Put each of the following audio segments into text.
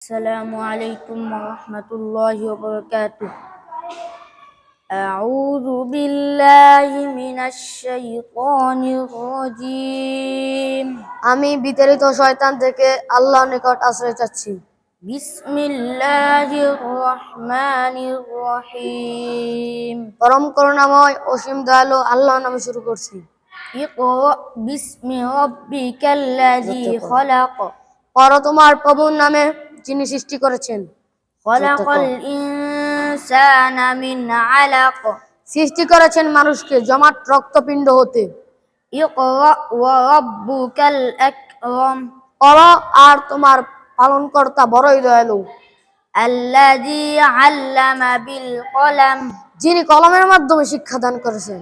السلام عليكم ورحمة الله وبركاته. أعوذ بالله من الشيطان الرجيم. আমি বিতাড়িত শয়তান থেকে আল্লাহর নিকট আশ্রয় চাচ্ছি। বিসমিল্লাহির রহমানির রহিম। পরম করুণাময় অসীম দয়ালু আল্লাহর নামে শুরু করছি। ইকরা বিসমি রাব্বিকাল্লাযী খলাক। পড়ো তোমার প্রভুর নামে যিনি সৃষ্টি করেছেন। খলাকাল ইনসানা মিন আলাক। সৃষ্টি করেছেন মানুষকে জমাট রক্তপিণ্ড হতে। ইকরা ওয়া রাব্বুকাল আকরাম। পড়ো আর তোমার পালনকর্তা বড়ই দয়ালু। আল্লাযী আল্লামা বিল কলাম। যিনি কলমের মাধ্যমে শিক্ষা দান করেছেন।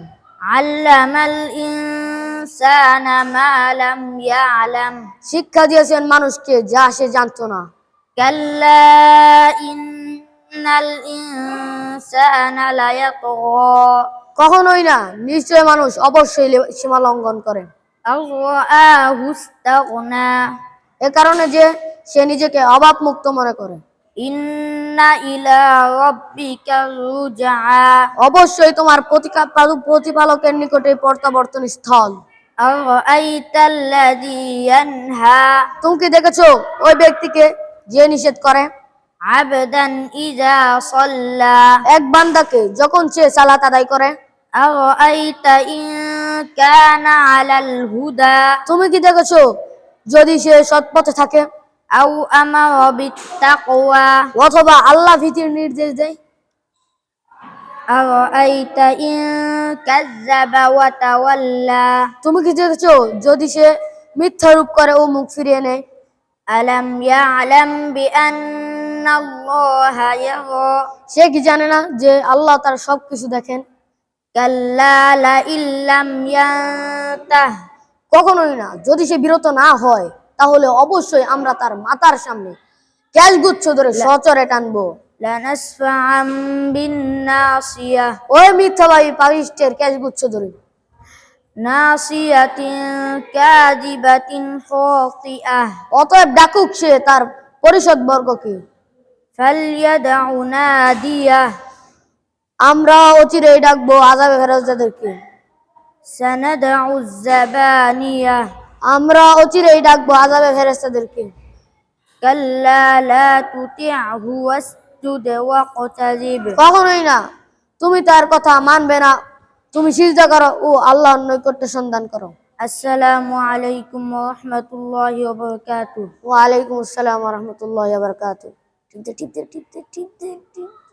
আল্লামাল ইনসানা মা লাম ইয়ালাম। শিক্ষা দিয়েছেন মানুষকে যা সে জানতো না। কাল্লা ইন্নাল ইনসানা লায়াতগা। কখনোই না, নিশ্চয় মানুষ অবশ্যই সীমা লঙ্ঘন করে। আরআহু ইসতাগনা। এ কারণে যে সে নিজেকে অভাব মুক্ত মনে করে। ইন্না ইলা রাব্বিকা রুজআ। অবশ্যই তোমার প্রতিপালকের নিকটে প্রত্যাবর্তন স্থল। আরাআইতাল্লাযী ইয়ানহা। তুমি কি দেখেছো ওই ব্যক্তিকে যে নিষেধ করে? আবদান ইযা সাল্লা। এক বান্দাকে যখন সে সালাত আদায় করে। আরাআইতা ইন কানা আলাল হুদা। তুমি কি দেখেছো যদি সে সৎপথে থাকে? আও আমারা বিত্তাকওয়া। অথবা আল্লাহ ভীতির নির্দেশ দেয়। আরাআইতা ইন কাযযাবা ওয়া তাওয়াল্লা। তুমি কি দেখেছো যদি সে মিথ্যা রূপ করে ও মুখ ফিরিয়ে নেয়? আলাম ইয়ালাম বিআন্নাল্লাহা ইয়ারা। সে কি জানে না যে আল্লাহ তার সবকিছু দেখেন? কাল্লা লা ইল্লাম ইয়ান্তাহ। কখনোই না, যদি সে বিরত না হয় তাহলে অবশ্যই আমরা তার মাথার সামনে ক্যাশগুচ্ছ ধরে সচরে টানবো। লানাসফাআম বিন্নাসিয়া। ওই মিথ্যাবাদী পাপিষ্টের ক্যাশগুচ্ছ ধরে। নাসিয়াতিন কাযিবাতিন খাতিআহ। অতএব ডাকুক সে তার পরিষদ বর্গকে। ফালইয়াদউ নাদিয়াহ। আমরা অচিরেই ডাকবো আযাবে ফেরেশতাদেরকে। সানাদউ যাবানিয়াহ। আমরা অচিরেই ডাকবো আযাবে ফেরেশতাদেরকে। কাল্লা লা তুতি'হু ওয়াসজুদ ওয়াকতারিব। কখনোই না, তুমি তার কথা মানবে না, তুমি সিজদা করো ও আল্লাহর নৈকট্য সন্ধান করো। আসসালামু আলাইকুম ওয়া রাহমাতুল্লাহি ওয়া বারাকাতুহু। ওয়া আলাইকুম আসসালাম ওয়া রাহমাতুল্লাহি ওয়া বারাকাতুহু। টিপতে টিপতে টিপতে টিপতে টিপতে